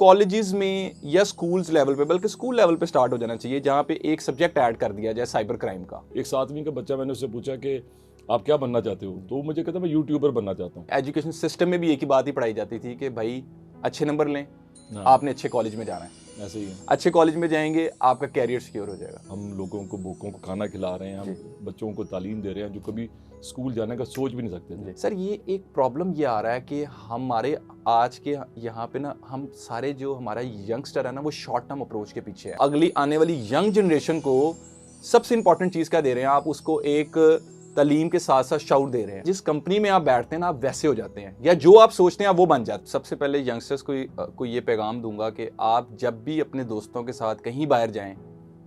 Colleges में या schools level पे, बल्कि स्कूल लेवल पे स्टार्ट हो जाना चाहिए, जहाँ पे एक सब्जेक्ट ऐड कर दिया जाए साइबर क्राइम का। एक 7वीं का बच्चा, मैंने उससे पूछा कि आप क्या बनना चाहते हो, तो वो मुझे कहता मैं यूट्यूबर बनना चाहता हूँ। एजुकेशन सिस्टम में भी एक ही बात ही पढ़ाई जाती थी कि भाई अच्छे नंबर लें, हाँ, आपने अच्छे कॉलेज में जाना है, ऐसे ही है। अच्छे कॉलेज में जाएंगे आपका कैरियर सिक्योर हो जाएगा। हम लोगों को, भूखों को खाना खिला रहे हैं, हम बच्चों को तालीम दे रहे हैं जो कभी स्कूल जाने का सोच भी नहीं सकते थे। सर ये एक प्रॉब्लम ये आ रहा है कि हमारे आज के यहाँ पे ना, हम सारे जो हमारा यंगस्टर है ना, वो शॉर्ट टर्म अप्रोच के पीछे है। अगली आने वाली यंग जनरेशन को सबसे इंपॉर्टेंट चीज क्या दे रहे हैं आप उसको? एक तालीम के साथ साथ शाउट दे रहे हैं। जिस कंपनी में आप बैठते हैं ना, आप वैसे हो जाते हैं, या जो आप सोचते हैं आप वो बन जाते हैं। सबसे पहले यंगस्टर्स को ये पैगाम दूंगा कि आप जब भी अपने दोस्तों के साथ कहीं बाहर जाएं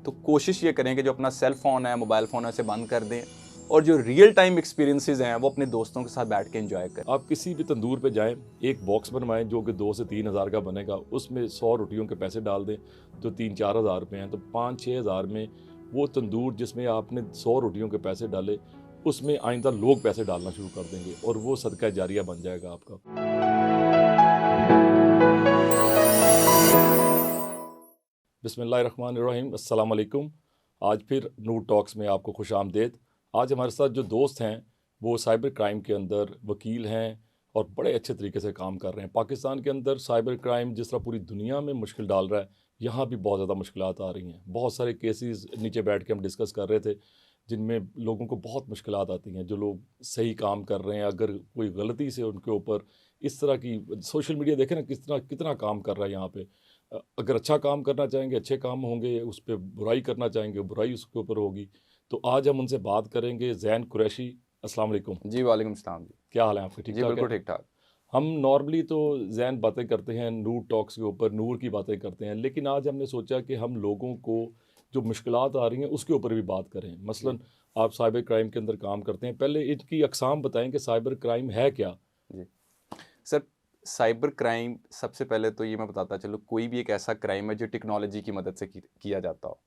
तो कोशिश ये करें कि जो अपना सेल फोन है, मोबाइल फोन है, उसे बंद कर दें, और जो रियल टाइम एक्सपीरियंसेस हैं वो अपने दोस्तों के साथ बैठ के एंजॉय करें। आप किसी भी तंदूर पे जाएं, एक बॉक्स बनवाएं जो कि 2 से 3 हज़ार का बनेगा, उसमें 100 रोटियों के पैसे डाल दें जो 3-4 हज़ार रुपये हैं, तो 5-6 हज़ार में वो तंदूर जिसमें आपने 100 रोटियों के पैसे डाले, उसमें आइंदा लोग पैसे डालना शुरू कर देंगे और वो सदका जारिया बन जाएगा आपका। बिस्मिल्लाहिर्रहमानिर्रहीम, अस्सलाम वालेकुम। आज फिर नूर टॉक्स में आपको खुश आमदेद। आज हमारे साथ जो दोस्त हैं वो साइबर क्राइम के अंदर वकील हैं और बड़े अच्छे तरीके से काम कर रहे हैं। पाकिस्तान के अंदर साइबर क्राइम जिस तरह पूरी दुनिया में मुश्किल डाल रहा है, यहाँ भी बहुत ज़्यादा मुश्किलात आ रही हैं। बहुत सारे केसेस नीचे बैठ के हम डिस्कस कर रहे थे जिनमें लोगों को बहुत मुश्किलात आती हैं। जो लोग सही काम कर रहे हैं, अगर कोई गलती से उनके ऊपर इस तरह की, सोशल मीडिया देखें ना कितना काम कर रहा है यहाँ पे। अगर अच्छा काम करना चाहेंगे अच्छे काम होंगे, उस पर बुराई करना चाहेंगे बुराई उसके ऊपर होगी। तो आज हम उनसे बात करेंगे। ज़ैन कुरैशी, अस्सलाम वालेकुम। जी वालेकुम सलाम जी। क्या हाल है आपके? ठीक जी ठाक बिल्कुल है? ठीक ठाक। हम नॉर्मली तो ज़ैन बातें करते हैं नूर टॉक्स के ऊपर, नूर की बातें करते हैं, लेकिन आज हमने सोचा कि हम लोगों को जो मुश्किलात आ रही हैं उसके ऊपर भी बात करें। मसलन आप साइबर क्राइम के अंदर काम करते हैं, पहले इनकी अक़साम बताएं कि साइबर क्राइम है क्या? जी सर, साइबर क्राइम सबसे पहले तो ये मैं बताता चलूँ, कोई भी एक ऐसा क्राइम है जो टेक्नोलॉजी की मदद से किया जाता हो।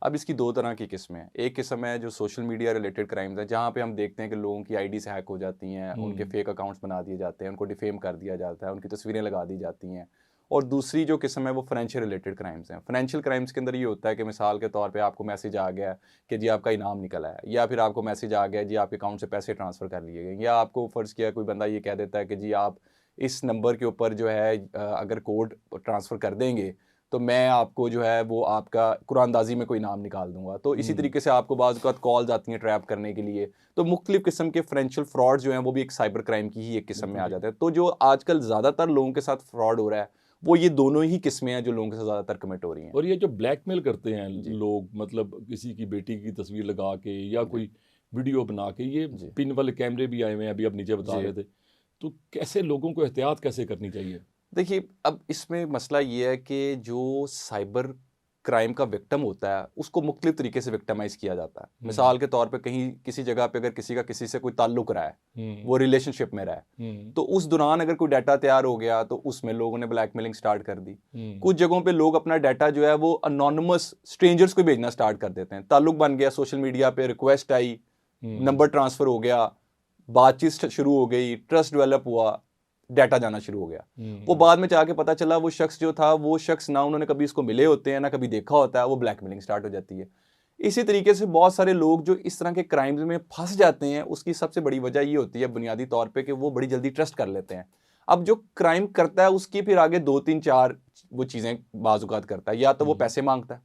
अब इसकी दो तरह की किस्में हैं। एक किस्म है जो सोशल मीडिया रिलेटेड क्राइम्स है, जहाँ पे हम देखते हैं कि लोगों की आईडीज़ हैक हो जाती हैं, उनके फेक अकाउंट्स बना दिए जाते हैं, उनको डिफेम कर दिया जाता है, उनकी तस्वीरें लगा दी जाती हैं। और दूसरी जो किस्म है वो फाइनेंशियल रिलेटेड क्राइम्स हैं। फाइनेंशियल क्राइम्स के अंदर ये होता है कि मिसाल के तौर पे आपको मैसेज आ गया कि जी आपका इनाम निकला है, या फिर आपको मैसेज आ गया जी आपके अकाउंट से पैसे ट्रांसफ़र कर लिए गए, या आपको फ़र्ज़ किया कोई बंदा ये कह देता है कि जी आप इस नंबर के ऊपर जो है अगर कोड ट्रांसफ़र कर देंगे तो मैं आपको जो है वो आपका कुरानदाजी में कोई नाम निकाल दूंगा। तो इसी तरीके से आपको बाज़ औक़ात कॉल्स आती हैं ट्रैप करने के लिए। तो मुख्तलिफ़ किस्म के फाइनेंशियल फ्रॉड जो हैं वो भी एक साइबर क्राइम की ही एक किस्म में आ जाते हैं। तो जो आजकल ज़्यादातर लोगों के साथ फ्रॉड हो रहा है वो ये दोनों ही किस्में हैं जो लोगों के साथ ज़्यादातर कमिट हो रही हैं। और ये जो ब्लैकमेल करते हैं जी। लोग, मतलब किसी की बेटी की तस्वीर लगा के या कोई वीडियो बना के, ये जी। पिन वाले कैमरे भी आए हुए हैं, अभी आप नीचे बता जी। रहे थे। तो कैसे लोगों को एहतियात कैसे करनी चाहिए? देखिए, अब इसमें मसला ये है कि जो साइबर क्राइम का विक्टिम होता है उसको मुख्तलिफ तरीके से विक्टिमाइज़ किया जाता है। मिसाल के तौर पे कहीं किसी जगह पे अगर किसी का किसी से कोई ताल्लुक़ रहा है, वो रिलेशनशिप में रहा है, तो उस दौरान अगर कोई डाटा तैयार हो गया तो उसमें लोगों ने ब्लैकमेलिंग स्टार्ट कर दी। कुछ जगहों पे लोग अपना डाटा जो है वो अनोनिमस स्ट्रेंजर्स को भेजना स्टार्ट कर देते हैं। ताल्लुक़ बन गया, सोशल मीडिया पे रिक्वेस्ट आई, नंबर ट्रांसफ़र हो गया, बातचीत शुरू हो गई, ट्रस्ट डेवलप हुआ, डाटा जाना शुरू हो गया। वो बाद में जाके पता चला वो शख्स जो था, वो शख्स ना उन्होंने कभी इसको मिले होते हैं, ना कभी देखा होता है, वो ब्लैकमेलिंग स्टार्ट हो जाती है। इसी तरीके से बहुत सारे लोग जो इस तरह के क्राइम्स में फंस जाते हैं, उसकी सबसे बड़ी वजह ये होती है बुनियादी तौर पे कि वो बड़ी जल्दी ट्रस्ट कर लेते हैं। अब जो क्राइम करता है उसकी फिर आगे 2-3-4 वो चीज़ें बाज़-औक़ात करता है। या तो वो पैसे मांगता है,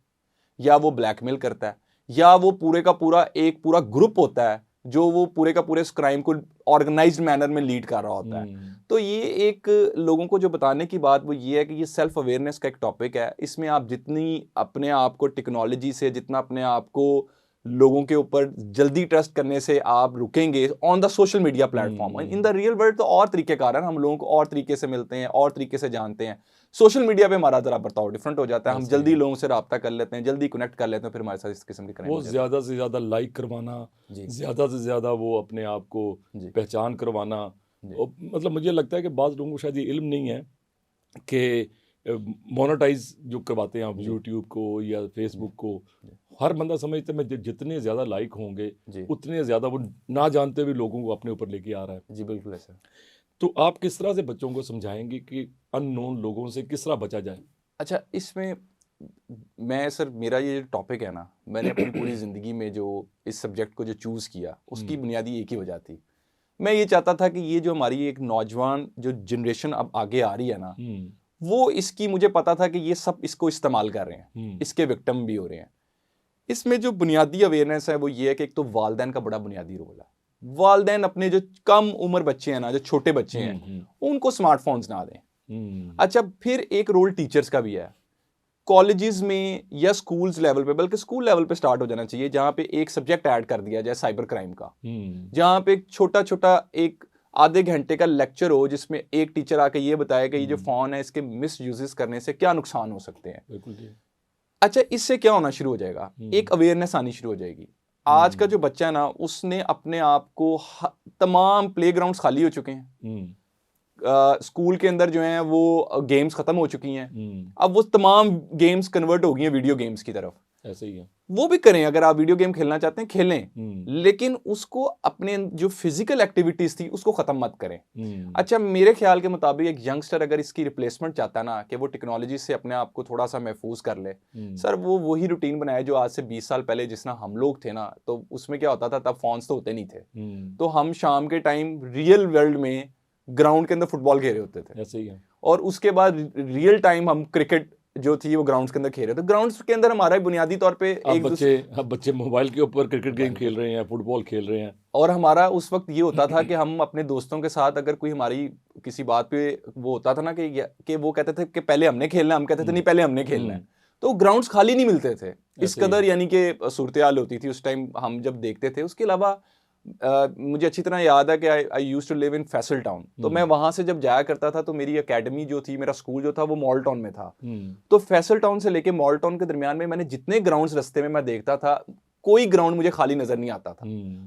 या वो ब्लैकमेल करता है, या वो पूरे का पूरा एक पूरा ग्रुप होता है जो वो पूरे का पूरे इस क्राइम को ऑर्गेनाइज्ड मैनर में लीड कर रहा होता है। तो ये एक लोगों को जो बताने की बात वो ये है कि ये सेल्फ अवेयरनेस का एक टॉपिक है। इसमें आप जितनी अपने आप को टेक्नोलॉजी से, जितना अपने आप को लोगों के ऊपर जल्दी ट्रस्ट करने से आप रुकेंगे on the social media platform, in the real world तो और तरीक़ेकार है, हम लोगों को और तरीके से मिलते हैं, और तरीके से जानते हैं। सोशल मीडिया पे हमारा ज़रा बर्ताव डिफरेंट हो जाता है, हम जल्दी लोगों से राब्ता कर लेते हैं, जल्दी कनेक्ट कर लेते हैं, फिर हमारे साथ इस किस्म की क्राइम वो हो जाती है। ज़्यादा से ज़्यादा लाइक करवाना, ज़्यादा से ज़्यादा वो अपने आप को पहचान करवाना। और मतलब मुझे लगता है कि बाज़ लोगों को शायद ये इल्म नहीं है कि मोनेटाइज जो करवाते हैं आप यूट्यूब को या फेसबुक को, हर बंदा समझता है जितने ज़्यादा लाइक होंगे उतने ज़्यादा वो ना जानते हुए लोगों को अपने ऊपर लेके आ रहा है। जी बिल्कुल ऐसा। तो आप किस तरह से बच्चों को समझाएंगे कि अननोन लोगों से किस तरह बचा जाए? अच्छा, इसमें मैं सर, मेरा ये टॉपिक है ना, मैंने अपनी पूरी ज़िंदगी में जो इस सब्जेक्ट को जो चूज़ किया, उसकी बुनियादी एक ही वजह थी। मैं ये चाहता था कि ये जो हमारी एक नौजवान जो जनरेशन अब आगे आ रही है ना, वो इसकी, मुझे पता था कि ये सब इसको इस्तेमाल कर रहे हैं, इसके विक्टिम भी हो रहे हैं। इसमें जो बुनियादी अवेयरनेस है वो ये है कि एक तो वालदैन का बड़ा बुनियादी रोल है। वालदैन अपने जो कम उम्र बच्चे हैं ना, जो छोटे बच्चे हैं, उनको स्मार्टफोन्स ना दें। अच्छा, फिर एक रोल टीचर्स का भी है। कॉलेजेस में या स्कूल्स लेवल पे, बल्कि स्कूल लेवल पे स्टार्ट हो जाना चाहिए, जहाँ पे एक सब्जेक्ट ऐड कर दिया जाए साइबर क्राइम का, जहाँ पे एक छोटा छोटा एक आधे घंटे का लेक्चर हो, जिसमें एक टीचर आके ये बताया कि ये जो फोन है, इसके मिस यूजेस करने से क्या नुकसान हो सकते हैं। बिल्कुल जी। अच्छा, इससे क्या होना शुरू हो जाएगा, एक अवेयरनेस आनी शुरू हो जाएगी। आज का जो बच्चा है ना, उसने अपने आप को तमाम प्लेग्राउंड्स खाली हो चुके हैं, स्कूल के अंदर जो हैं वो गेम्स खत्म हो चुकी हैं, अब वो तमाम गेम्स कन्वर्ट हो गई हैं वीडियो गेम्स की तरफ। ऐसे ही है। वो भी करें, अगर आप वीडियो गेम खेलना चाहते हैं खेलें, लेकिन उसको अपने जो फिजिकल एक्टिविटीज थी उसको खत्म मत करें। अच्छा, मेरे ख्याल के मुताबिक एक यंगस्टर अगर इसकी रिप्लेसमेंट चाहता है ना, कि वो टेक्नोलॉजी से अपने आप को थोड़ा सा महफूज कर ले, सर वो वही रूटीन बनाए जो आज से 20 साल पहले जिस ना हम लोग थे ना, तो उसमें क्या होता था, तब फोन्स तो होते नहीं थे, तो हम शाम के टाइम रियल वर्ल्ड में ग्राउंड के अंदर फुटबॉल खेल रहे होते थे। ऐसे ही है। और उसके बाद रियल टाइम हम क्रिकेट जो थी वो ग्राउंड्स के अंदर खेल रहे थे। ग्राउंड्स के अंदर हमारा बुनियादी तौर पे अब बच्चे मोबाइल के ऊपर क्रिकेट गेम खेल रहे हैं, फुटबॉल खेल रहे हैं। और हमारा उस वक्त ये होता था कि हम अपने दोस्तों के साथ अगर कोई हमारी किसी बात पे वो होता था ना कि वो कहते थे कि पहले हमने खेलना, हम कहते थे नहीं पहले हमने खेलना है, तो ग्राउंड्स खाली नहीं मिलते थे इस कदर, यानी कि सूरत हाल होती थी उस टाइम हम जब देखते थे। उसके अलावा मुझे अच्छी तरह याद है कि I used to live in Faisal Town, तो मैं वहां से जब जाया करता था तो मेरी एकेडमी जो थी, मेरा स्कूल जो था वो मॉल टाउन में था। तो फैसल टाउन से लेके मॉल टाउन के दरमियान में मैंने जितने ग्राउंड्स रास्ते में मैं देखता था, कोई ग्राउंड मुझे खाली नजर नहीं आता था।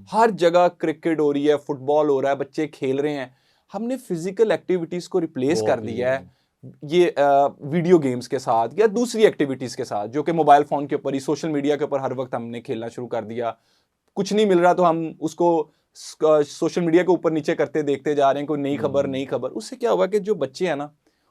हर जगह क्रिकेट हो रही है, फुटबॉल हो रहा है, बच्चे खेल रहे हैं। हमने फिजिकल एक्टिविटीज को रिप्लेस कर दिया है ये वीडियो गेम्स के साथ या दूसरी एक्टिविटीज के साथ, जो कि मोबाइल फोन के ऊपर ही, सोशल मीडिया के ऊपर हर वक्त हमने खेलना शुरू कर दिया। कुछ नहीं मिल रहा तो हम उसको सोशल मीडिया के ऊपर नीचे करते देखते जा रहे हैं, कोई नई खबर। उससे क्या हुआ कि जो बच्चे हैं ना,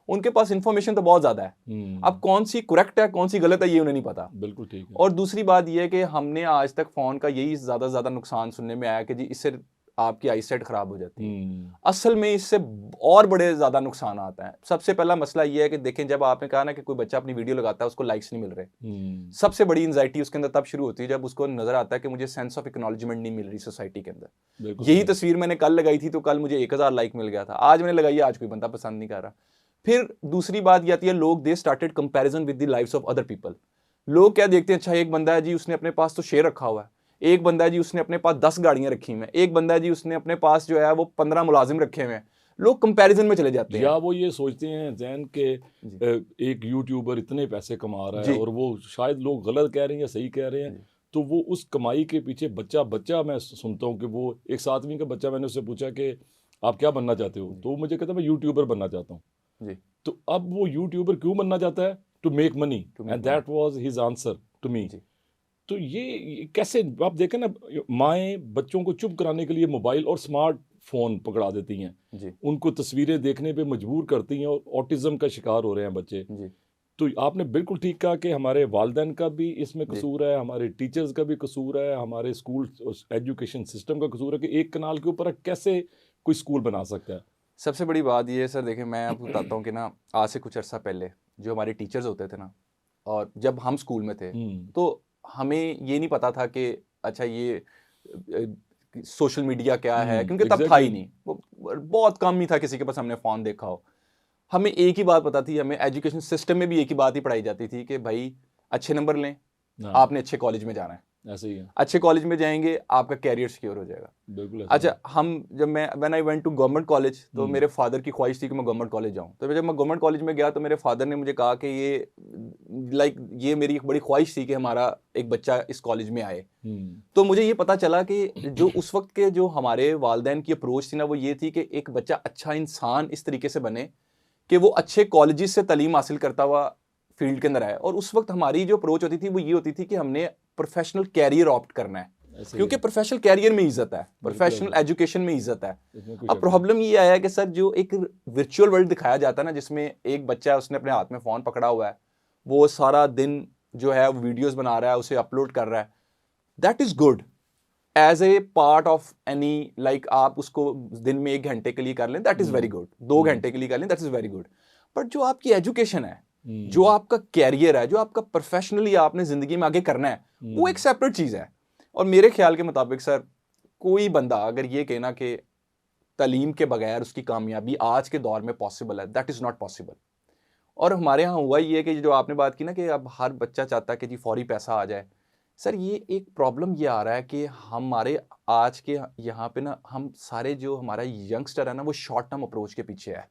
उनके पास इंफॉर्मेशन तो बहुत ज्यादा है, अब कौन सी करेक्ट है कौन सी गलत है ये उन्हें नहीं पता। बिल्कुल ठीक है। और दूसरी बात ये है कि हमने आज तक फोन का यही ज्यादा नुकसान सुनने में आया कि जी इससे आपकी आईसाइट खराब हो जाती है। असल में इससे और बड़े ज्यादा नुकसान आता है। सबसे पहला मसला ये है कि देखें, जब आपने कहा ना कि कोई बच्चा अपनी वीडियो लगाता है, उसको लाइक्स नहीं मिल रहे, सबसे बड़ी एंजाइटी उसके अंदर तब शुरू होती है जब उसको नजर आता है कि मुझे सेंस ऑफ एक्नॉलेजमेंट नहीं मिल रही सोसाइटी के अंदर। यही तस्वीर मैंने कल लगाई थी तो कल मुझे 1000 लाइक मिल गया था, आज मैंने लगाई, आज कोई बंदा पसंद नहीं कर रहा। फिर दूसरी बात ये आती है, लोग they started comparison with the lives of other people. लोग क्या देखते हैं, अच्छा एक बंदा है जी उसने अपने पास तो शेयर रखा हुआ है, एक बंदा है जी उसने अपने पास 10 गाड़ियां रखी हुई हैं, एक बंदा है जी उसने अपने पास जो है वो 15 मुलाजिम रखे हुए हैं। लोग कंपैरिजन में चले जाते हैं, या वो ये सोचते हैं जैन के एक यूट्यूबर इतने पैसे कमा रहा है, और वो शायद लोग गलत कह रहे हैं या सही कह रहे हैं, तो वो उस कमाई के पीछे बच्चा मैं सुनता हूँ कि वो एक 7वीं का बच्चा, मैंने उससे पूछा कि आप क्या बनना चाहते हो, तो मुझे कहता मैं यूट्यूबर बनना चाहता हूँ। तो अब वो यूट्यूबर क्यों बनना चाहता है? To make money, and that was his answer to me. तो ये कैसे, आप देखें ना, माएँ बच्चों को चुप कराने के लिए मोबाइल और स्मार्टफोन पकड़ा देती हैं, उनको तस्वीरें देखने पे मजबूर करती हैं, और ऑटिज्म का शिकार हो रहे हैं बच्चे। तो आपने बिल्कुल ठीक कहा कि हमारे वालिदैन का भी इसमें कसूर है, हमारे टीचर्स का भी कसूर है, हमारे स्कूल एजुकेशन सिस्टम का कसूर है कि एक कनाल के ऊपर कैसे कोई स्कूल बना सकता है। सबसे बड़ी बात ये है सर, देखिए मैं आपको बताता हूँ कि ना, आज से कुछ अर्सा पहले जो हमारे टीचर्स होते थे ना, और जब हम स्कूल में थे तो हमें ये नहीं पता था कि अच्छा ये सोशल मीडिया क्या है, क्योंकि तब था ही नहीं, वो बहुत कम ही था किसी के पास हमने फ़ोन देखा हो। हमें एक ही बात पता थी, हमें एजुकेशन सिस्टम में भी एक ही बात ही पढ़ाई जाती थी कि भाई अच्छे नंबर लें, आपने अच्छे कॉलेज में जाना है, ऐसे ही है, अच्छे कॉलेज में जाएंगे आपका कैरियर सिक्योर हो जाएगा। बिल्कुल। अच्छा, हम जब मैं when I went to government college, तो मेरे फादर की ख्वाहिश थी कि मैं गवर्नमेंट कॉलेज जाऊं। तो जब मैं गवर्नमेंट कॉलेज में गया तो मेरे फादर ने मुझे कहा कि ये मेरी एक बड़ी ख्वाहिश थी कि हमारा एक बच्चा इस कॉलेज में आए। तो मुझे ये पता चला कि जो उस वक्त के जो हमारे वालिदैन की अप्रोच थी ना, वो ये थी कि एक बच्चा अच्छा इंसान इस तरीके से बने कि वो अच्छे कॉलेजेस से तालीम हासिल करता हुआ फील्ड के अंदर आए। और उस वक्त हमारी जो अप्रोच होती थी वो ये होती थी कि हमने प्रोफेशनल कैरियर ऑप्ट करना है। ऐसे ही क्योंकि है। प्रोफेशनल कैरियर में इज्जत है, प्रोफेशनल बिल्कुल। एजुकेशन में इज्जत है। इसमें कोई अब शक प्रॉब्लम ये आया है कि सर जो एक वर्चुअल वर्ल्ड दिखाया जाता है ना, जिसमें एक बच्चा है, उसने अपने हाथ में फोन पकड़ा हुआ है, वो सारा दिन जो है वीडियोस बना रहा है, उसे अपलोड कर रहा है, that is good as a part of any, like आप उसको दिन में 1 घंटे के लिए कर लें, दैट इज वेरी गुड, 2 घंटे के लिए कर लें, that is very good. But जो आपकी एजुकेशन है, जो आपका कैरियर है, जो आपका प्रोफेशनली आपने जिंदगी में आगे करना है, वो एक सेपरेट चीज है। और मेरे ख्याल के मुताबिक सर, कोई बंदा अगर ये कहना कि तालीम के बगैर उसकी कामयाबी आज के दौर में पॉसिबल है, दैट इज नॉट पॉसिबल। और हमारे यहाँ हुआ ये कि जो आपने बात की ना कि अब हर बच्चा चाहता है कि जी फौरी पैसा आ जाए, सर ये एक प्रॉब्लम ये आ रहा है कि हमारे आज के यहाँ पे ना, हम सारे जो हमारा यंगस्टर है ना, वो शॉर्ट टर्म अप्रोच के पीछे है।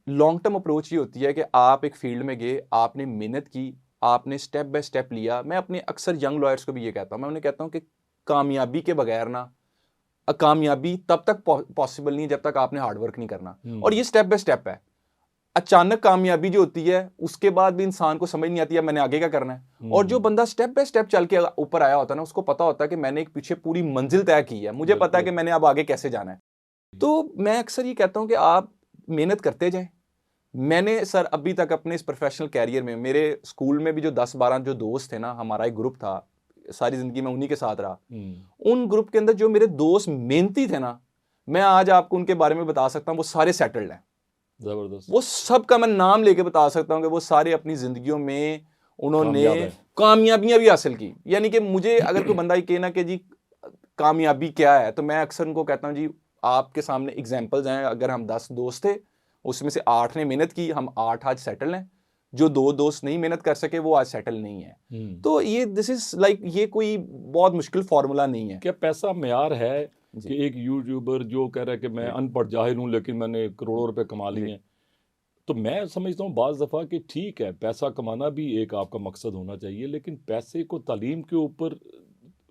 लॉन्ग टर्म अप्रोच ये होती है कि आप एक फील्ड में गए, आपने मेहनत की, आपने स्टेप बाय स्टेप लिया। मैं अपने अक्सर यंग लॉयर्स को भी ये कहता हूँ, मैं उन्हें कहता हूँ कि कामयाबी के बगैर ना, कामयाबी तब तक पॉसिबल नहीं है जब तक आपने हार्डवर्क नहीं करना। और ये स्टेप बाय स्टेप है। अचानक कामयाबी जो होती है, उसके बाद भी इंसान को समझ नहीं आती है मैंने आगे क्या करना है। और जो बंदा स्टेप बाय स्टेप चल के ऊपर आया होता है ना, उसको पता होता है कि मैंने एक पीछे पूरी मंजिल तय की है, मुझे पता है कि मैंने अब आगे कैसे जाना है। तो मैं अक्सर ये कहता हूं कि आप मेहनत करते जाएं। मैंने सर अभी तक अपने इस प्रोफेशनल कैरियर में, मेरे स्कूल में भी जो 10-12 जो दोस्त थे ना, हमारा एक ग्रुप था, सारी जिंदगी में उन्हीं के साथ रहा। उन ग्रुप के अंदर जो मेरे दोस्त मेहनती थे ना, मैं आज आपको उनके बारे में बता सकता हूं, वो सारे सेटल्ड हैं। जबरदस्त। वो सब का मैं नाम लेके बता सकता हूं कि वो सारे अपनी जिंदगियों में उन्होंने कामयाबियां भी हासिल की। यानी कि मुझे अगर कोई बंदा ये कहना कि जी कामयाबी क्या है, तो मैं अक्सर उनको कहता हूं जी आपके सामने एग्जांपल्स हैं। अगर हम 10 दोस्त थे, उसमें से 8 ने मेहनत की, हम 8 आज सेटल हैं। जो 2 दोस्त नहीं मेहनत कर सके, वो आज सेटल नहीं है। तो ये दिस इज लाइक, ये कोई बहुत मुश्किल फॉर्मूला नहीं है। क्या पैसा म्यार है कि एक यूट्यूबर जो कह रहा है कि मैं अनपढ़ जाहिल हूं लेकिन मैंने करोड़ों रुपए कमा लिए हैं? तो मैं समझता हूँ बाज़ दफ़ा कि ठीक है, पैसा कमाना भी एक आपका मकसद होना चाहिए, लेकिन पैसे को तालीम के ऊपर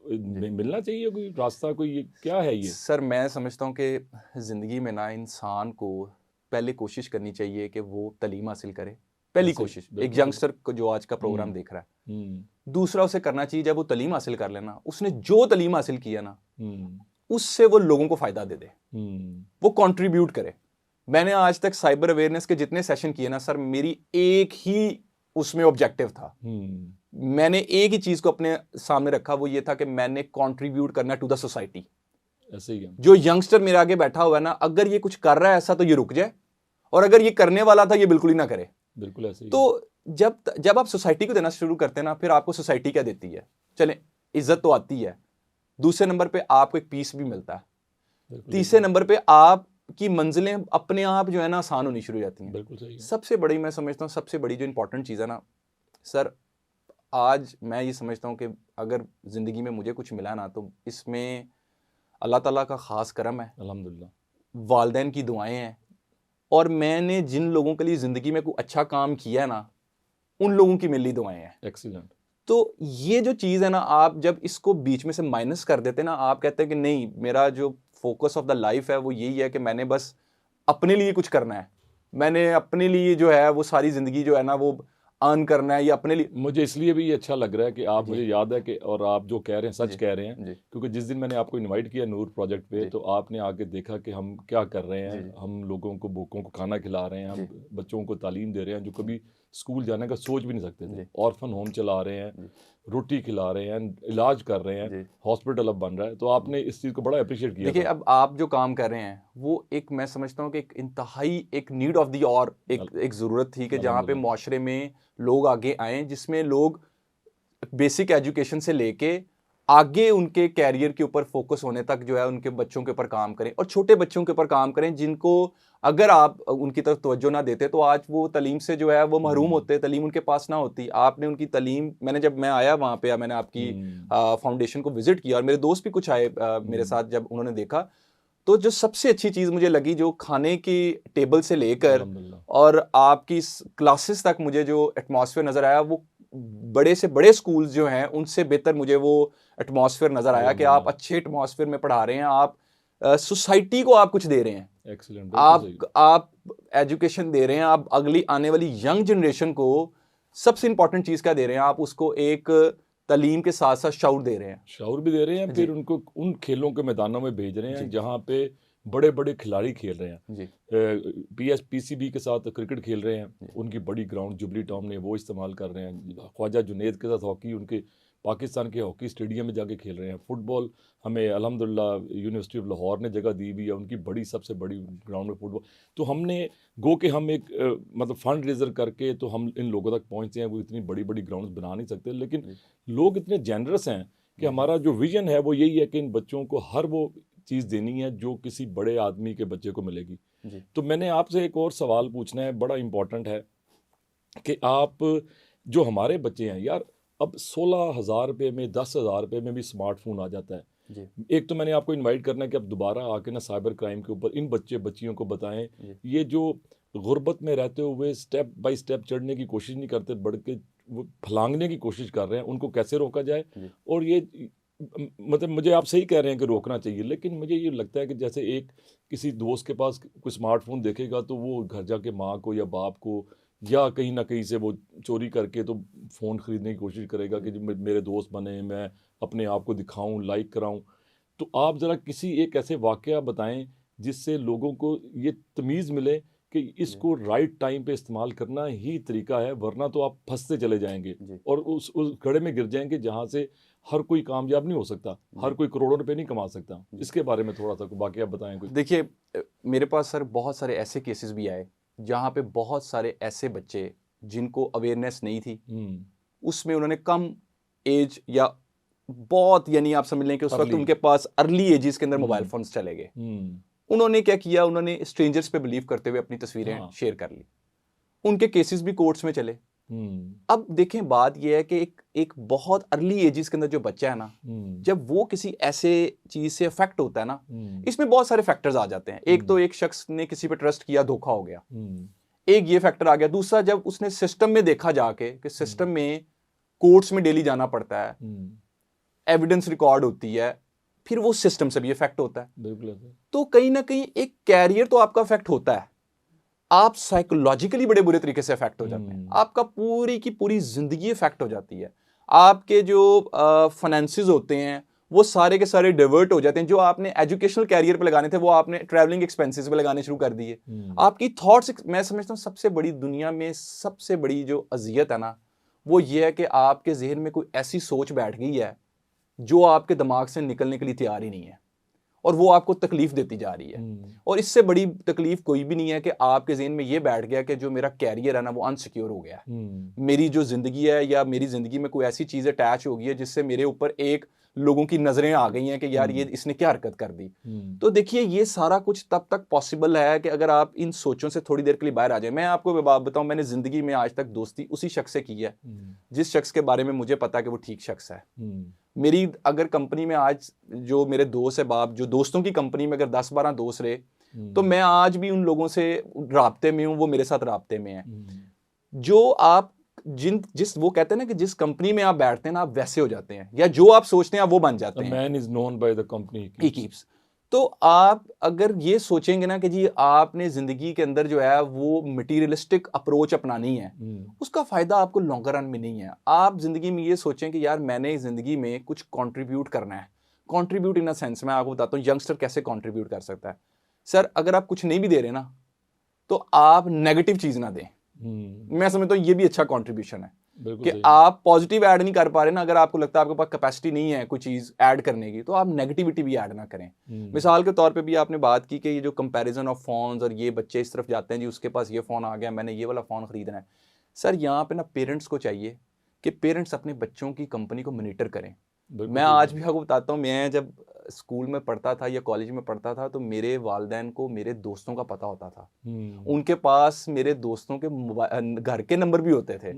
मिलना चाहिए कोई रास्ता, कोई ये क्या है ये? सर मैं समझता हूँ कि ज़िंदगी में ना इंसान को पहले कोशिश करनी चाहिए कि वो तालीम हासिल करे। पहली कोशिश एक यंगस्टर को जो आज का प्रोग्राम देख रहा है, दूसरा उसे करना चाहिए जब वो तालीम हासिल कर लेना, उसने जो तालीम हासिल किया ना, उससे वो लोगों को फायदा दे दे, वो कंट्रीब्यूट करे। मैंने आज तक साइबर अवेयरनेस के जितने सेशन किए ना सर, मेरी एक ही उसमें ऑब्जेक्टिव था। मैंने एक ही चीज को अपने सामने रखा, वो ये था कि मैंने कंट्रीब्यूट करना टू द सोसाइटी। ऐसे ही है। जो यंगस्टर मेरे आगे बैठा हुआ है ना, अगर ये कुछ कर रहा है ऐसा, तो ये रुक जाए, और अगर ये करने वाला था, ये बिल्कुल ही ना करे। बिल्कुल ऐसे ही। तो जब आप सोसाइटी को देना शुरू करते हैं ना, फिर आपको सोसाइटी क्या देती है? चले, इज्जत तो आती है, दूसरे नंबर पे आपको एक पीस भी मिलता है, तीसरे नंबर पे आप की मंजिलें अपने आप जो है ना आसान होनी शुरू हो जाती हैं। बिल्कुल सही है। सबसे बड़ी मैं समझता हूँ, सबसे बड़ी जो इंपॉर्टेंट चीज़ है ना सर, आज मैं ये समझता हूँ कि अगर ज़िंदगी में मुझे कुछ मिला ना, तो इसमें अल्लाह ताला का ख़ास करम है, अल्हम्दुलिल्लाह, वालिदैन की दुआएं हैं, और मैंने जिन लोगों के लिए ज़िंदगी में कोई अच्छा काम किया है ना, उन लोगों की मिली दुआएं हैं। एक्सीलेंट। तो ये जो चीज़ है ना, आप जब इसको बीच में से माइनस कर देते ना, आप कहते हैं कि नहीं, मेरा जो फोकस ऑफ द लाइफ है वो यही है कि मैंने बस अपने लिए कुछ करना है, मैंने अपने लिए जो है वो सारी ज़िंदगी जो है ना वो अर्न करना है, या अपने लिए। मुझे इसलिए भी ये अच्छा लग रहा है कि आप, मुझे याद है कि, और आप जो कह रहे हैं सच कह रहे हैं, जी। क्योंकि जिस दिन मैंने आपको इनवाइट किया नूर प्रोजेक्ट पे, तो आपने आके देखा कि हम क्या कर रहे हैं। हम लोगों को, भूखों को खाना खिला रहे हैं, हम बच्चों को तालीम दे रहे हैं जो कभी स्कूल जाने का सोच भी नहीं सकते थे। ऑर्फन होम चला रहे हैं, रोटी खिला रहे हैं, इलाज कर रहे हैं, हॉस्पिटल अब बन रहा है। तो आपने इस चीज़ को बड़ा अप्रिशिएट किया। देखिए, अब आप जो काम कर रहे हैं वो एक, मैं समझता हूँ कि एक इंतहाई एक नीड ऑफ दी, और एक ज़रूरत थी कि जहाँ पे मुआशरे में लोग आगे आएँ, जिसमें लोग बेसिक एजुकेशन से लेके आगे उनके कैरियर के ऊपर फोकस होने तक जो है उनके बच्चों के ऊपर काम करें, और छोटे बच्चों के ऊपर काम करें जिनको अगर आप उनकी तरफ तवज्जो ना देते तो आज वो तालीम से जो है वो महरूम होते, तालीम उनके पास ना होती। आपने उनकी तालीम, जब मैं आया वहाँ पे, मैंने आपकी फाउंडेशन को विजिट किया, और मेरे दोस्त भी कुछ आए मेरे साथ, जब उन्होंने देखा तो जो सबसे अच्छी चीज़ मुझे लगी, जो खाने की टेबल से लेकर और आपकी क्लासेस तक मुझे जो एटमॉस्फेयर नज़र आया, वो बड़े से बड़े स्कूल्स जो हैं उनसे बेहतर मुझे वो एटमॉस्फेयर नज़र आया कि आप अच्छे एटमॉस्फेयर में पढ़ा रहे हैं, आप सोसाइटी को आप कुछ दे रहे हैं। एक्सीलेंट। आप एजुकेशन दे रहे हैं, आप अगली आने वाली यंग जनरेशन को सबसे इंपॉर्टेंट चीज़ क्या दे रहे हैं, आप उसको एक तालीम के साथ साथ शऊर दे रहे हैं। शऊर भी दे रहे हैं, जी। फिर उनको उन खेलों के मैदानों में भेज रहे जी। हैं जहाँ पे बड़े बड़े खिलाड़ी खेल रहे हैं। जी। पीएसपीसीबी के साथ क्रिकेट खेल रहे हैं, जी। उनकी बड़ी ग्राउंड जुबली टाउन में वो इस्तेमाल कर रहे हैं। ख्वाजा जुनैद के साथ हॉकी उनके पाकिस्तान के हॉकी स्टेडियम में जाके खेल रहे हैं। फुटबॉल हमें अल्हम्दुलिल्लाह यूनिवर्सिटी ऑफ लाहौर ने जगह दी हुई है, उनकी बड़ी सबसे बड़ी ग्राउंड में फुटबॉल। तो हमने गो के हम एक मतलब फंड रेजर करके तो हम इन लोगों तक पहुँचते हैं। वो इतनी बड़ी बड़ी ग्राउंड बना नहीं सकते, लेकिन लोग इतने जेनरस हैं कि हमारा जो विजन है वो यही है कि इन बच्चों को हर वो चीज़ देनी है जो किसी बड़े आदमी के बच्चे को मिलेगी। जी। तो मैंने आपसे एक और सवाल पूछना है, बड़ा इम्पोर्टेंट है कि आप जो हमारे बच्चे हैं यार, अब 16,000 रुपये में 10,000 रुपये में भी स्मार्टफोन आ जाता है। जी। एक तो मैंने आपको इनवाइट करना है कि आप दोबारा आके ना साइबर क्राइम के ऊपर इन बच्चियों को बताएं। जी। ये जो गुर्बत में रहते हुए स्टेप बाय स्टेप चढ़ने की कोशिश नहीं करते, बढ़ के वो फलांगने की कोशिश कर रहे हैं, उनको कैसे रोका जाए। जी। और ये मतलब मुझे आप सही कह रहे हैं कि रोकना चाहिए, लेकिन मुझे ये लगता है कि जैसे एक किसी दोस्त के पास कोई स्मार्टफोन देखेगा तो वो घर जाके माँ को या बाप को या कहीं ना कहीं से वो चोरी करके तो फ़ोन ख़रीदने की कोशिश करेगा कि जो मेरे दोस्त बने, मैं अपने आप को दिखाऊं, लाइक कराऊं। तो आप ज़रा किसी एक ऐसे वाक़या बताएं जिससे लोगों को ये तमीज़ मिले कि इसको राइट टाइम पे इस्तेमाल करना ही तरीका है, वरना तो आप फंसते चले जाएंगे जी। और उस गड्ढे में गिर जाएंगे जहाँ से हर कोई कामयाब नहीं हो सकता, हर कोई करोड़ों रुपए नहीं कमा सकता। इसके बारे में थोड़ा सा वाक़या बताएं कुछ। देखिए, मेरे पास सर बहुत सारे ऐसे केसेस भी आए जहाँ पे बहुत सारे ऐसे बच्चे जिनको अवेयरनेस नहीं थी, उसमें उन्होंने कम एज या बहुत, यानी आप समझ लें कि उस वक्त Early. उनके पास अर्ली एजेस के अंदर मोबाइल फोन्स चले गए। उन्होंने क्या किया, उन्होंने स्ट्रेंजर्स पे बिलीव करते हुए अपनी तस्वीरें हाँ। शेयर कर ली। उनके केसेस भी कोर्ट्स में चले। अब देखें, बात यह है कि एक बहुत अर्ली एजेस के अंदर जो बच्चा है ना, जब वो किसी ऐसे चीज से अफेक्ट होता है ना, इसमें बहुत सारे फैक्टर्स आ जाते हैं। एक तो एक शख्स ने किसी पे ट्रस्ट किया, धोखा हो गया, एक ये फैक्टर आ गया। दूसरा, जब उसने सिस्टम में देखा जाके कि सिस्टम में कोर्ट्स में डेली जाना पड़ता है, एविडेंस रिकॉर्ड होती है, फिर वो सिस्टम से भी इफेक्ट होता है। तो कहीं ना कहीं एक कैरियर तो आपका इफेक्ट होता है, आप साइकोलॉजिकली बड़े बुरे तरीके से इफेक्ट हो जाते हैं, आपका पूरी की पूरी जिंदगी इफेक्ट हो जाती है। आपके जो फाइनेंसेस होते हैं वो सारे के सारे डाइवर्ट हो जाते हैं। जो आपने एजुकेशनल कैरियर पे लगाने थे वो आपने ट्रैवलिंग एक्सपेंसेस पे लगाने शुरू कर दिए। आपकी थॉट्स, मैं समझता हूँ सबसे बड़ी, दुनिया में सबसे बड़ी जो अजियत है ना, वो ये है कि आपके जहन में कोई ऐसी सोच बैठ गई है जो आपके दिमाग से निकलने के लिए तैयार ही नहीं है, और वो आपको तकलीफ देती जा रही है। और इससे बड़ी तकलीफ कोई भी नहीं है कि आपके ज़हन में ये बैठ गया कि जो मेरा कैरियर है ना वो अनसिक्योर हो गया है, मेरी जो ज़िंदगी है या मेरी ज़िंदगी में कोई ऐसी चीज़ अटैच हो गई है जिससे मेरे ऊपर एक लोगों की नज़रें आ गई हैं कि यार ये इसने क्या हरकत कर दी। तो देखिए, ये सारा कुछ तब तक पॉसिबल है कि अगर आप इन सोचों से थोड़ी देर के लिए बाहर आ जाए। मैं आपको बात बताऊं, मैंने ज़िंदगी में आज तक दोस्ती उसी शख्स से की है जिस शख्स के बारे में मुझे पता है कि वो ठीक शख्स है। मेरी अगर कंपनी में आज जो मेरे दोस्त है, बाप, जो दोस्तों की कंपनी में अगर 10-12 दोस्त रहे तो मैं आज भी उन लोगों से राब्ते में हूं, वो मेरे साथ राब्ते में है। जो आप जिस वो कहते हैं ना कि जिस कंपनी में आप बैठते हैं ना, आप वैसे हो जाते हैं, या जो आप सोचते हैं आप वो बन जाते हैं। Man is known by the company he keeps. तो आप अगर ये सोचेंगे ना कि जी आपने जिंदगी के अंदर जो है वो मटीरियलिस्टिक अप्रोच अपनानी है, उसका फायदा आपको लॉन्गर रन में नहीं है। आप जिंदगी में ये सोचें कि यार मैंने जिंदगी में कुछ कंट्रीब्यूट करना है। कंट्रीब्यूट इन अ सेंस, मैं आपको बताता हूँ यंगस्टर कैसे कंट्रीब्यूट कर सकता है। सर, अगर आप कुछ नहीं भी दे रहे ना तो आप नेगेटिव चीज ना दें। मैं समझता हूँ ये भी अच्छा कंट्रीब्यूशन है कि आप पॉजिटिव ऐड नहीं कर पा रहे ना, अगर आपको लगता है आपके पास कैपेसिटी नहीं है कोई चीज ऐड करने की, तो आप नेगेटिविटी भी ऐड ना करें। मिसाल के तौर पे भी आपने बात की कि ये जो कंपैरिजन ऑफ फोन्स, और ये बच्चे इस तरफ जाते हैं जी उसके पास ये फोन आ गया, मैंने ये वाला फोन खरीदना है। सर, यहाँ पे ना पेरेंट्स को चाहिए कि पेरेंट्स अपने बच्चों की कंपनी को मॉनिटर करें। मैं आज भी आपको बताता हूँ, मैं जब स्कूल में पढ़ता था या कॉलेज में पढ़ता था तो मेरे वालिदैन को मेरे दोस्तों का पता होता था। उनके पास मेरे दोस्तों के घर के नंबर भी होते थे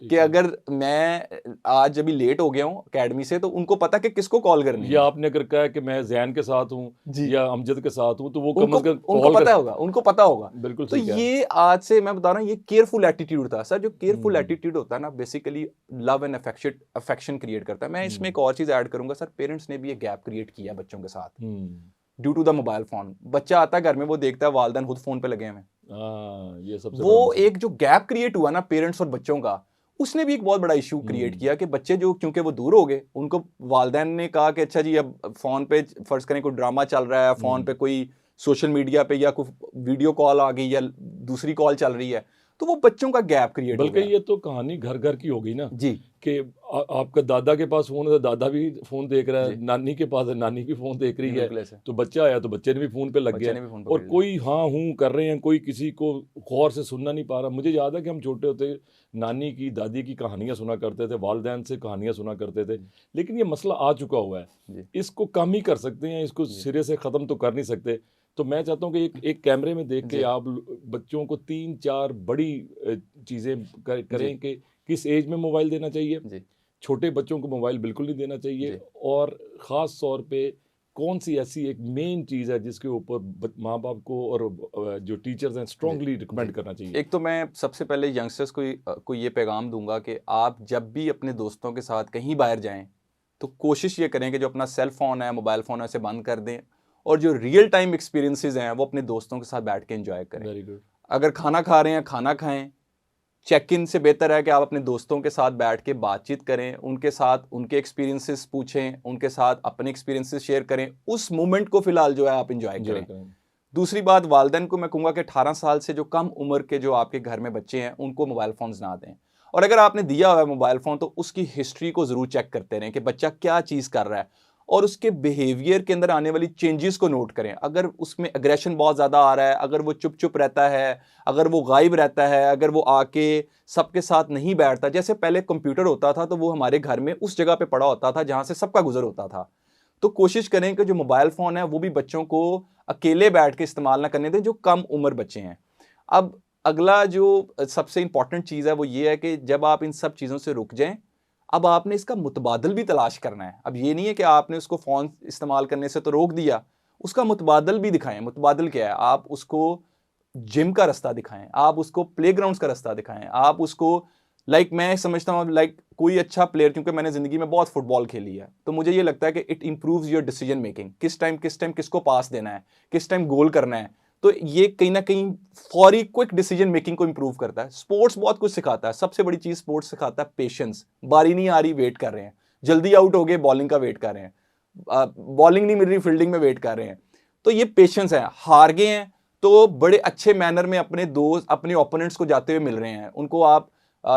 कि अगर मैं आज अभी लेट हो गया हूँ अकेडमी से तो उनको पता कि किसको कॉल करनी है। या आपने अगर कहा कि मैं जैन के साथ हूँ या अमजद के साथ हूँ तो वो उनको पता होगा, उनको पता होगा। बिल्कुल। तो ये आज से मैं बता रहा हूँ, ये केयरफुल एटीट्यूड था। सर, जो केयरफुल एटीट्यूड होता है ना, basically love and affection create करता है। मैं इसमें एक और चीज ऐड करूंगा, सर, पेरेंट्स ने भी ये गैप क्रिएट किया बच्चों के साथ due to the mobile phone. बच्चा आता है घर में, वो देखता है वालिदैन खुद फोन पे लगे हुए हैं। ये सबसे वो एक जो गैप क्रिएट हुआ ना पेरेंट्स और बच्चों का, उसने भी एक बहुत बड़ा इशू क्रिएट हम्म। किया कि बच्चे जो क्योंकि वो दूर हो गए, उनको वालिदैन ने कहा कि अच्छा जी अब फ़ोन पे फ़र्ज़ करें कोई ड्रामा चल रहा है, फ़ोन पे कोई सोशल मीडिया पे या कोई वीडियो कॉल आ गई या दूसरी कॉल चल रही है, तो वो बच्चों का गैप क्रिएट हो बल्कि गया। ये तो कहानी घर घर की हो गई ना, जी कि आपका दादा के पास फोन है तो दादा भी फोन देख रहा जी है, नानी के पास है नानी भी फोन देख रही जी, है, बिल्कुल ऐसे तो बच्चा आया तो बच्चे ने भी फोन पे लग बच्चे गया, ने भी फ़ोन और पकड़ लिया। कोई हाँ हूँ कर रहे हैं, कोई किसी को गौर से सुनना नहीं पा रहा। मुझे याद है कि हम छोटे होते नानी की दादी की कहानियां सुना करते थे, वालदैन से कहानियां सुना करते थे, लेकिन ये मसला आ चुका हुआ है। जी इसको कम ही कर सकते हैं, इसको जी सिरे से ख़त्म तो कर नहीं सकते। तो मैं चाहता हूँ कि एक कैमरे में देख के जी आप बच्चों को 3-4 बड़ी चीज़ें जी करें कि किस एज में मोबाइल देना चाहिए, जी छोटे बच्चों को मोबाइल बिल्कुल नहीं देना चाहिए, जी। और ख़ास तौर पे कौन सी ऐसी एक मेन चीज़ है जिसके ऊपर माँ बाप को और जो टीचर्स हैं जी, स्ट्रांगली जी। रिकमेंड करना चाहिए। एक तो मैं सबसे पहले यंगस्टर्स को ये पैगाम दूंगा कि आप जब भी अपने दोस्तों के साथ कहीं बाहर जाएं, तो कोशिश ये करें कि जो अपना सेल फ़ोन है, मोबाइल फ़ोन है, उसे बंद कर दें और जो रियल टाइम एक्सपीरियंसेस हैं, वो अपने दोस्तों के साथ बैठ के एंजॉय करें। Very good. अगर खाना खा रहे हैं, खाना खाएं। चेक इन से बेहतर है कि आप अपने दोस्तों के साथ बैठ के बातचीत करें, उनके साथ उनके एक्सपीरियंसेस पूछें, उनके साथ अपने एक्सपीरियंसेस शेयर करें। उस मोमेंट को फ़िलहाल जो है आप एंजॉय एंजॉय करें। करें। दूसरी बात, वालिदैन को मैं कहूँगा कि 18 साल से जो कम उम्र के जो आपके घर में बच्चे हैं, उनको मोबाइल फ़ोन्स ना दें। और अगर आपने दिया हुआ है मोबाइल फ़ोन, तो उसकी हिस्ट्री को ज़रूर चेक करते रहें कि बच्चा क्या चीज़ कर रहा है और उसके बिहेवियर के अंदर आने वाली चेंजेस को नोट करें। अगर उसमें एग्रेशन बहुत ज़्यादा आ रहा है, अगर वो चुप-चुप रहता है, अगर वो गायब रहता है, अगर वो आके सबके साथ नहीं बैठता। जैसे पहले कंप्यूटर होता था, तो वो हमारे घर में उस जगह पे पड़ा होता था, जहाँ से सबका गुज़र होता था। तो कोशिश करें कि जो मोबाइल फ़ोन है, वो भी बच्चों को अकेले बैठ के इस्तेमाल ना करने दें, जो कम उम्र बच्चे हैं। अब अगला जो सबसे इंपॉर्टेंट चीज़ है, वो ये है कि जब आप इन सब चीज़ों से रुक जाएँ, अब आपने इसका मुतबादल भी तलाश करना है। अब ये नहीं है कि आपने उसको फ़ोन इस्तेमाल करने से तो रोक दिया, उसका मुतबादल भी दिखाएँ। मुतबादल क्या है? आप उसको जिम का रास्ता दिखाएँ, आप उसको प्लेग्राउंड्स का रास्ता दिखाएँ, आप उसको मैं समझता हूँ कोई अच्छा प्लेयर, क्योंकि मैंने ज़िंदगी में बहुत फुटबॉल खेली है, तो मुझे ये लगता है कि it improves your decision making. किस टाइम किसको पास देना है, किस टाइम गोल करना है, तो ये कहीं ना कहीं फौरी क्विक डिसीजन मेकिंग को इंप्रूव करता है। स्पोर्ट्स बहुत कुछ सिखाता है। सबसे बड़ी चीज़ स्पोर्ट्स सिखाता है पेशेंस। बारी नहीं आ रही, वेट कर रहे हैं। जल्दी आउट हो गए, बॉलिंग का वेट कर रहे हैं। बॉलिंग नहीं मिल रही, फील्डिंग में वेट कर रहे हैं। तो ये पेशेंस है। हार गए हैं तो बड़े अच्छे मैनर में अपने दोस्त, अपने ओपोनेंट्स को जाते हुए मिल रहे हैं, उनको आप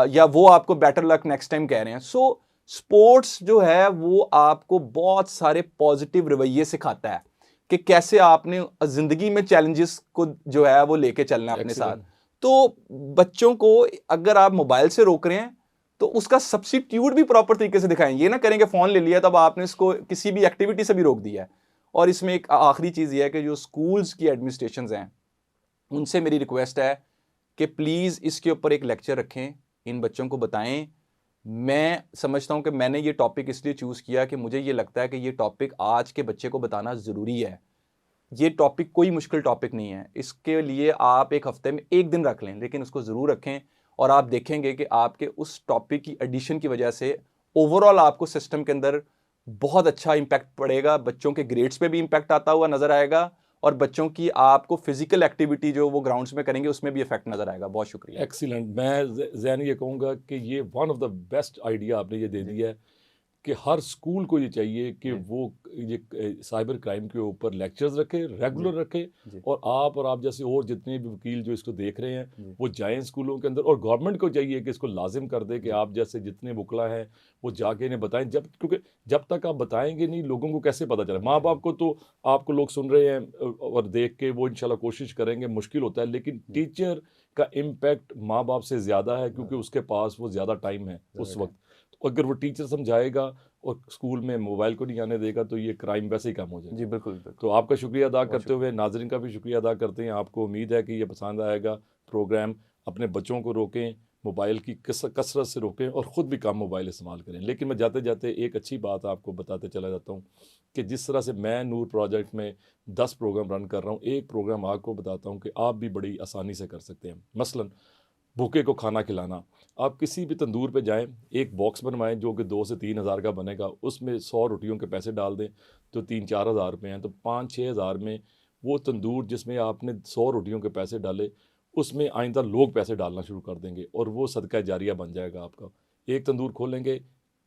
या वो आपको बेटर लक नेक्स्ट टाइम कह रहे हैं। सो स्पोर्ट्स जो है वो आपको बहुत सारे पॉजिटिव रवैये सिखाता है कि कैसे आपने जिंदगी में चैलेंजेस को जो है वो लेके चलना है अपने साथ। एक्सीलेंट। तो बच्चों को अगर आप मोबाइल से रोक रहे हैं, तो उसका सब्स्टिट्यूट भी प्रॉपर तरीके से दिखाएं। ये ना करें कि फोन ले लिया तब आपने इसको किसी भी एक्टिविटी से भी रोक दिया है। और इसमें एक आखिरी चीज ये है कि जो स्कूल्स की एडमिनिस्ट्रेशंस हैं, उनसे मेरी रिक्वेस्ट है कि प्लीज़ इसके ऊपर एक लेक्चर रखें, इन बच्चों को बताएं। मैं समझता हूं कि मैंने ये टॉपिक इसलिए चूज़ किया कि मुझे ये लगता है कि ये टॉपिक आज के बच्चे को बताना ज़रूरी है। ये टॉपिक कोई मुश्किल टॉपिक नहीं है। इसके लिए आप एक हफ्ते में एक दिन रख लें, लेकिन उसको ज़रूर रखें और आप देखेंगे कि आपके उस टॉपिक की एडिशन की वजह से ओवरऑल आपको सिस्टम के अंदर बहुत अच्छा इंपैक्ट पड़ेगा। बच्चों के ग्रेड्स पे भी इंपैक्ट आता हुआ नज़र आएगा और बच्चों की आपको फिजिकल एक्टिविटी जो वो ग्राउंड्स में करेंगे उसमें भी इफेक्ट नज़र आएगा। बहुत शुक्रिया। एक्सीलेंट। मैं जैन ये कहूँगा कि ये one of the best idea आपने ये दे जी दिया है कि हर स्कूल को ये चाहिए कि जी वो ये साइबर क्राइम के ऊपर लेक्चर्स रखे, जी रेगुलर रखे, जी और आप जैसे और जितने भी वकील जो इसको देख रहे हैं जी वो जाएं स्कूलों के अंदर, और गवर्नमेंट को चाहिए कि इसको लाजिम कर दे कि जी आप जैसे जितने वकला हैं वो जाके इन्हें बताएं। क्योंकि जब तक आप बताएंगे नहीं, लोगों को कैसे पता चले? माँ बाप को तो आपको लोग सुन रहे हैं और देख के वो इंशाल्लाह कोशिश करेंगे, मुश्किल होता है, लेकिन जी टीचर का इम्पैक्ट माँ बाप से ज़्यादा है, क्योंकि उसके पास वो ज़्यादा टाइम है ज़्यादा उस टाइम। वक्त। तो अगर वो टीचर समझाएगा और स्कूल में मोबाइल को नहीं आने देगा, तो ये क्राइम वैसे ही कम हो जाएगा। जी बिल्कुल बिल्कुल। तो आपका शुक्रिया अदा बहुत करते हुए शुक्रिया। नाजरीन का भी शुक्रिया अदा करते हैं। आपको उम्मीद है कि ये पसंद आएगा प्रोग्राम। अपने बच्चों को रोकें, मोबाइल की कसरत से रोकें और ख़ुद भी कम मोबाइल इस्तेमाल करें। लेकिन मैं जाते जाते एक अच्छी बात आपको बताते चला जाता हूँ कि जिस तरह से मैं नूर प्रोजेक्ट में 10 प्रोग्राम रन कर रहा हूँ, एक प्रोग्राम आपको बताता हूँ कि आप भी बड़ी आसानी से कर सकते हैं। मसलन भूखे को खाना खिलाना। आप किसी भी तंदूर पे जाएं, एक बॉक्स बनवाएं जो कि 2 से 3 हज़ार का बनेगा, उसमें 100 रोटियों के पैसे डाल दें तो 3-4 हज़ार रुपये हैं, तो 5-6 हज़ार में वो तंदूर जिसमें आपने 100 रोटियों के पैसे डाले, उसमें आइंदा लोग पैसे डालना शुरू कर देंगे और वो सदका जारिया बन जाएगा आपका। एक तंदूर खोलेंगे,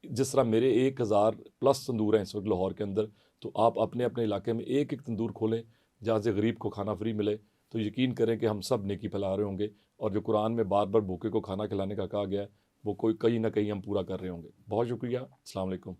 जिस तरह मेरे 1000+ तंदूर हैं इस वक्त लाहौर के अंदर, तो आप अपने अपने इलाके में एक एक तंदूर खोलें जहाँ से गरीब को खाना फ्री मिले, तो यकीन करें कि हम सब नेकी फैला रहे होंगे। और जो कुरान में बार बार भूखे को खाना खिलाने का कहा गया है, वो कोई कहीं ना कहीं हम पूरा कर रहे होंगे। बहुत शुक्रिया। अस्सलाम वालेकुम।